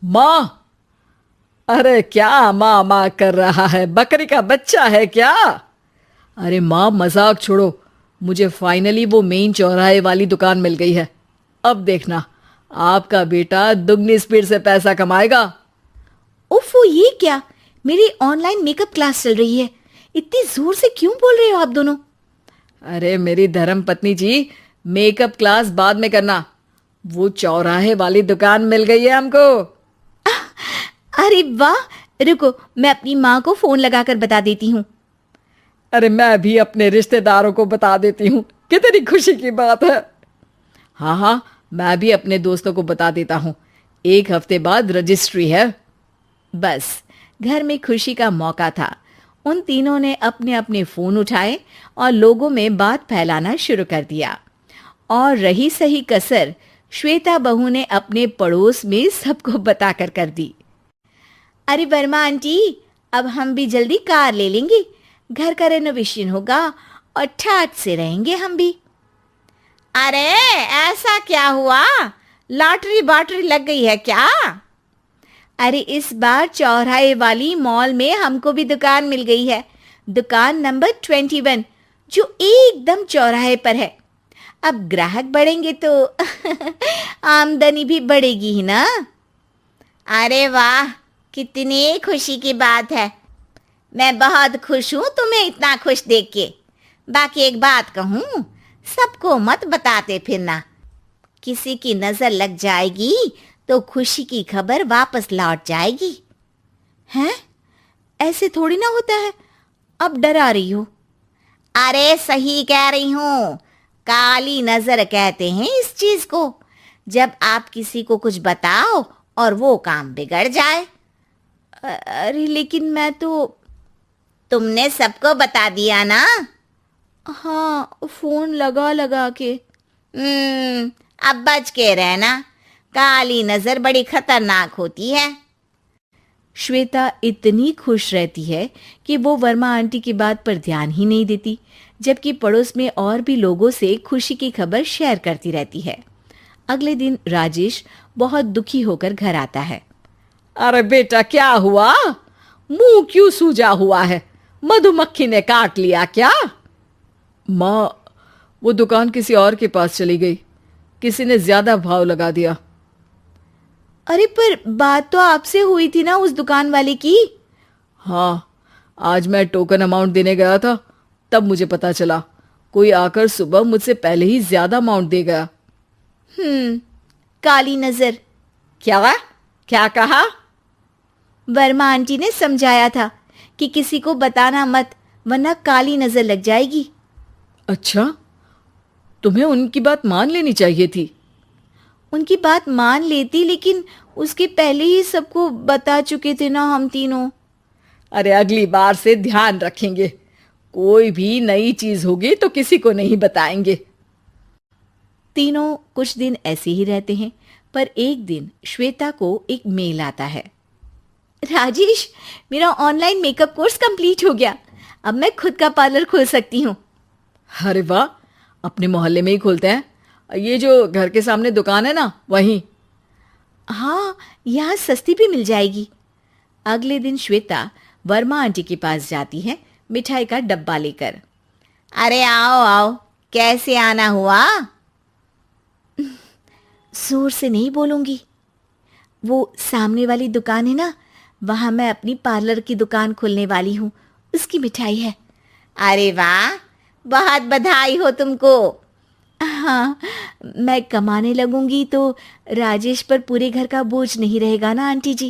माँ। अरे क्या माँ माँ कर रहा है, बकरी का बच्चा है क्या? अरे माँ मजाक छोड़ो, मुझे फाइनली वो मेन चौराहे वाली दुकान मिल गई है। अब देखना, आपका बेटा दुगनी स्पीड से पैसा कमाएगा। उफ, ये क्या? मेरी ऑनलाइन मेकअप क्लास चल रही है। इतनी जोर से क्यों बोल रहे हो आप दोनों? अरे मेरी धर्म पत्नी जी, मेकअप क्लास बाद में करना। वो चौराहे वाली दुकान मिल गई है हमको। अरे वाह! रुको, मैं अपनी माँ को फोन लगाकर बता देती हूँ। अरे मैं भी अपने रिश्तेदारों को बता देती हूँ, कितनी खुशी की बात है। हाँ हाँ, मैं भी अपने दोस्तों को बता देता हूँ, 1 हफ्ते बाद रजिस्ट्री है। बस, घर में खुशी का मौका था। उन तीनों ने अपने अपने फोन उठाए और लोगों में बात फैलाना शुरू कर दिया। और रही सही कसर श्वेता बहू ने अपने पड़ोस में सबको बताकर कर दी। अरे वर्मा आंटी, अब हम भी जल्दी कार ले लेंगे। घर का रेनोवेशन होगा और ठाट से रहेंगे हम भी। अरे ऐसा क्या हुआ? लॉटरी बाटरी लग गई है क्या? अरे इस बार चौराहे वाली मॉल में हमको भी दुकान मिल गई है। दुकान नंबर 21, जो एकदम चौराहे पर है। अब ग्राहक बढ़ेंगे तो आमदनी भी बढ़ेगी ही ना। अरे वाह, कितनी खुशी की बात है। मैं बहुत खुश हूँ तुम्हें इतना खुश देख के। बाकी एक बात कहूँ, सबको मत बताते फिरना। किसी की नजर लग जाएगी तो खुशी की खबर वापस लौट जाएगी। हैं? ऐसे थोड़ी ना होता है। अब डरा रही हो? अरे सही कह रही हूँ, काली नजर कहते हैं इस चीज को। जब आप किसी को कुछ बताओ और वो काम बिगड़ जाए। अरे लेकिन मैं तो। तुमने सबको बता दिया ना? हाँ, फोन लगा लगा के। अब बच के रहना, काली नजर बड़ी खतरनाक होती है। श्वेता इतनी खुश रहती है कि वो वर्मा आंटी की बात पर ध्यान ही नहीं देती, जबकि पड़ोस में और भी लोगों से खुशी की खबर शेयर करती रहती है। अगले दिन राजेश बहुत दुखी होकर घर आता है। अरे बेटा क्या हुआ, मुंह क्यों सूजा हुआ है? मधुमक्खी ने काट लिया क्या? माँ, वो दुकान किसी और के पास चली गई, किसी ने ज्यादा भाव लगा दिया। अरे पर बात तो आपसे हुई थी ना उस दुकान वाले की। हाँ, आज मैं टोकन अमाउंट देने गया था, तब मुझे पता चला कोई आकर सुबह मुझसे पहले ही ज्यादा अमाउंट दे गया। काली नजर। क्या क्या कहा? वर्मा आंटी ने समझाया था कि किसी को बताना मत, वरना काली नजर लग जाएगी। अच्छा, तुम्हें उनकी बात मान लेनी चाहिए थी। उनकी बात मान लेती, लेकिन उसके पहले ही सबको बता चुके थे ना हम तीनों। अरे अगली बार से ध्यान रखेंगे, कोई भी नई चीज होगी तो किसी को नहीं बताएंगे। तीनों कुछ दिन ऐसे ही रहते हैं, पर एक दिन श्वेता को एक मेल आता है। राजेश, मेरा ऑनलाइन मेकअप कोर्स कंप्लीट हो गया। अब मैं खुद का पार्लर खोल सकती हूँ। अरे वाह, अपने मोहल्ले में ही खोलते हैं? ये जो घर के सामने दुकान है ना, वहीं? हाँ, यहाँ सस्ती भी मिल जाएगी। अगले दिन श्वेता वर्मा आंटी के पास जाती है, मिठाई का डब्बा लेकर। अरे आओ आओ, कैसे आना हुआ? जोर से नहीं बोलूंगी। वो सामने वाली दुकान है ना, वहां मैं अपनी पार्लर की दुकान खोलने वाली हूँ, उसकी मिठाई है। अरे वाह, बहुत बधाई हो तुमको। हाँ, मैं कमाने लगूंगी तो राजेश पर पूरे घर का बोझ नहीं रहेगा ना आंटी जी।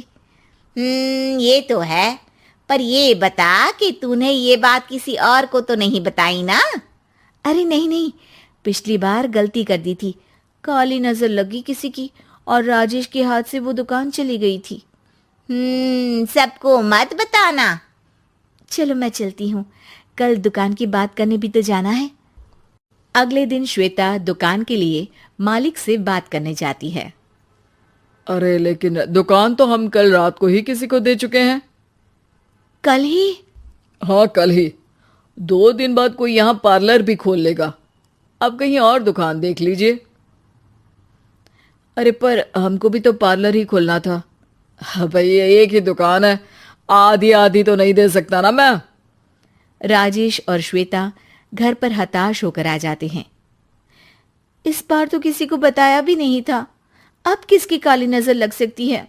ये तो है, पर ये बता कि तूने ये बात किसी और को तो नहीं बताई ना? अरे नहीं नहीं, पिछली बार गलती कर दी थी, काली नजर लगी किसी की और राजेश के हाथ से वो दुकान चली गई थी। सबको मत बताना। चलो मैं चलती हूँ, कल दुकान की बात करने भी तो जाना है। अगले दिन श्वेता दुकान के लिए मालिक से बात करने जाती है। अरे लेकिन दुकान तो हम कल रात को ही किसी को दे चुके हैं। कल ही? हाँ कल ही। 2 दिन बाद कोई यहाँ पार्लर भी खोल लेगा, अब कहीं और दुकान देख लीजिए। अरे पर हमको भी तो पार्लर ही खोलना था। भाई एक ही दुकान है, आधी आधी तो नहीं दे सकता ना मैं। राजेश और श्वेता घर पर हताश होकर आ जाते हैं। इस बार तो किसी को बताया भी नहीं था, अब किसकी काली नजर लग सकती है?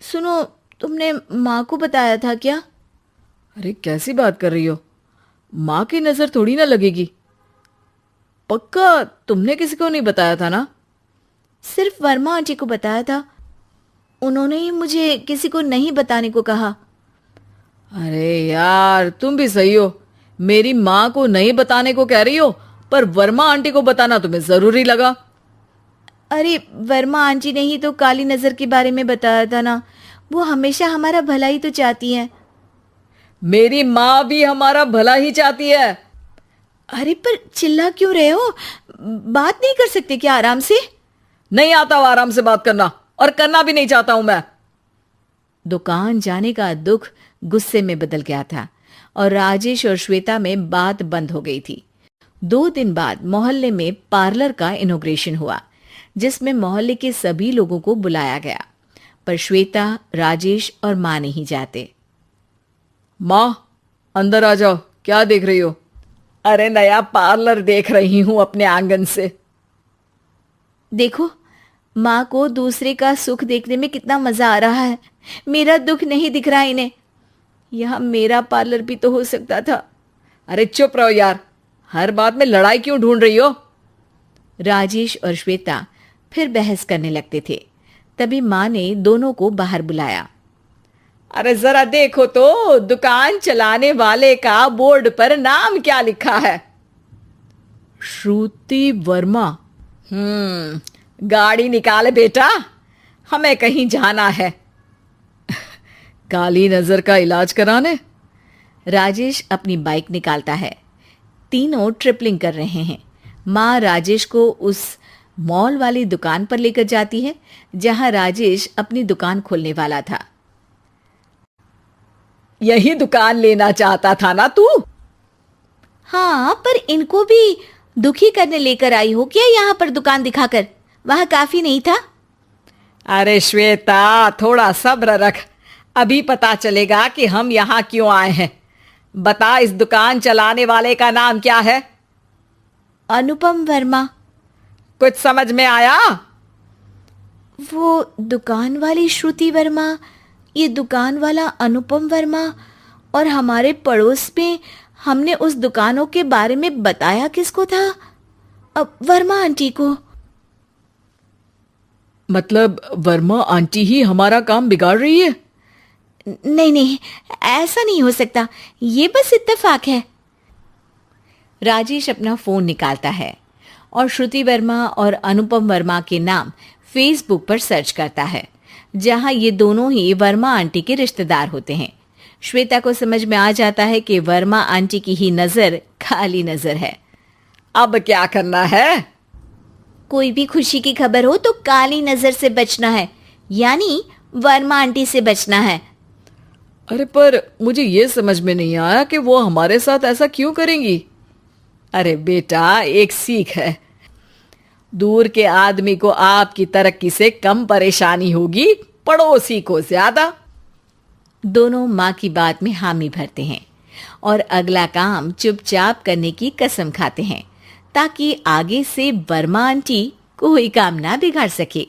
सुनो, तुमने माँ को बताया था क्या? अरे कैसी बात कर रही हो, माँ की नजर थोड़ी ना लगेगी। पक्का तुमने किसी को नहीं बताया था ना? सिर्फ वर्मा आंटी को बताया था, उन्होंने ही मुझे किसी को नहीं बताने को कहा। अरे यार तुम भी सही हो, मेरी माँ को नहीं बताने को कह रही हो, पर वर्मा आंटी को बताना तुम्हें जरूरी लगा। अरे वर्मा आंटी ने ही तो काली नजर के बारे में बताया था ना, वो हमेशा हमारा भला ही तो चाहती है। मेरी माँ भी हमारा भला ही चाहती है। अरे पर चिल्ला क्यों रहे हो? बात नहीं कर सकते क्या आराम से? नहीं आता वो आराम से बात करना, और करना भी नहीं चाहता हूं मैं। दुकान जाने का दुख गुस्से में बदल गया था और राजेश और श्वेता में बात बंद हो गई थी। 2 दिन बाद मोहल्ले में पार्लर का इनॉग्रेशन हुआ, जिसमें मोहल्ले के सभी लोगों को बुलाया गया, पर श्वेता, राजेश और माँ नहीं जाते। माँ अंदर आ जाओ, क्या देख रही हो? अरे नया पार्लर देख रही हूं अपने आंगन से। देखो, माँ को दूसरे का सुख देखने में कितना मजा आ रहा है, मेरा दुख नहीं दिख रहा इन्हें। यहाँ मेरा पार्लर भी तो हो सकता था। अरे चुप रहो यार, हर बात में लड़ाई क्यों ढूंढ रही हो? राजेश और श्वेता फिर बहस करने लगते थे। तभी माँ ने दोनों को बाहर बुलाया। अरे जरा देखो तो, दुकान चलाने वाले का बोर्ड पर नाम क्या लिखा है? श्रुति वर्मा। गाड़ी निकाले बेटा, हमें कहीं जाना है। काली नजर का इलाज कराने? राजेश अपनी बाइक निकालता है। तीनों ट्रिपलिंग कर रहे हैं। माँ राजेश को उस मॉल वाली दुकान पर लेकर जाती है जहां राजेश अपनी दुकान खोलने वाला था। यही दुकान लेना चाहता था ना तू? हाँ, पर इनको भी दुखी करने लेकर आई हो क्या यहाँ पर दुकान दिखाकर? वह काफी नहीं था? अरे श्वेता थोड़ा सब्र रख, अभी पता चलेगा कि हम यहाँ क्यों आए हैं। बता, इस दुकान चलाने वाले का नाम क्या है? अनुपम वर्मा। कुछ समझ में आया? वो दुकान वाली श्रुति वर्मा, ये दुकान वाला अनुपम वर्मा, और हमारे पड़ोस में हमने उस दुकानों के बारे में बताया किसको था? अब वर्मा आंटी को। मतलब वर्मा आंटी ही हमारा काम बिगाड़ रही है? नहीं नहीं, ऐसा नहीं हो सकता, ये बस इत्तेफाक है। राजेश अपना फोन निकालता है और श्रुति वर्मा और अनुपम वर्मा के नाम फेसबुक पर सर्च करता है, जहां ये दोनों ही वर्मा आंटी के रिश्तेदार होते हैं। श्वेता को समझ में आ जाता है कि वर्मा आंटी की ही नजर खाली नजर है। अब क्या करना है? कोई भी खुशी की खबर हो तो काली नजर से बचना है, यानी वर्मा आंटी से बचना है। अरे पर मुझे ये समझ में नहीं आया कि वो हमारे साथ ऐसा क्यों करेंगी। अरे बेटा, एक सीख है, दूर के आदमी को आपकी तरक्की से कम परेशानी होगी, पड़ोसी को ज्यादा। दोनों माँ की बात में हामी भरते हैं और अगला काम चुपचाप करने की कसम खाते हैं, ताकि आगे से वर्मा आंटी कोई काम ना बिगाड़ सके।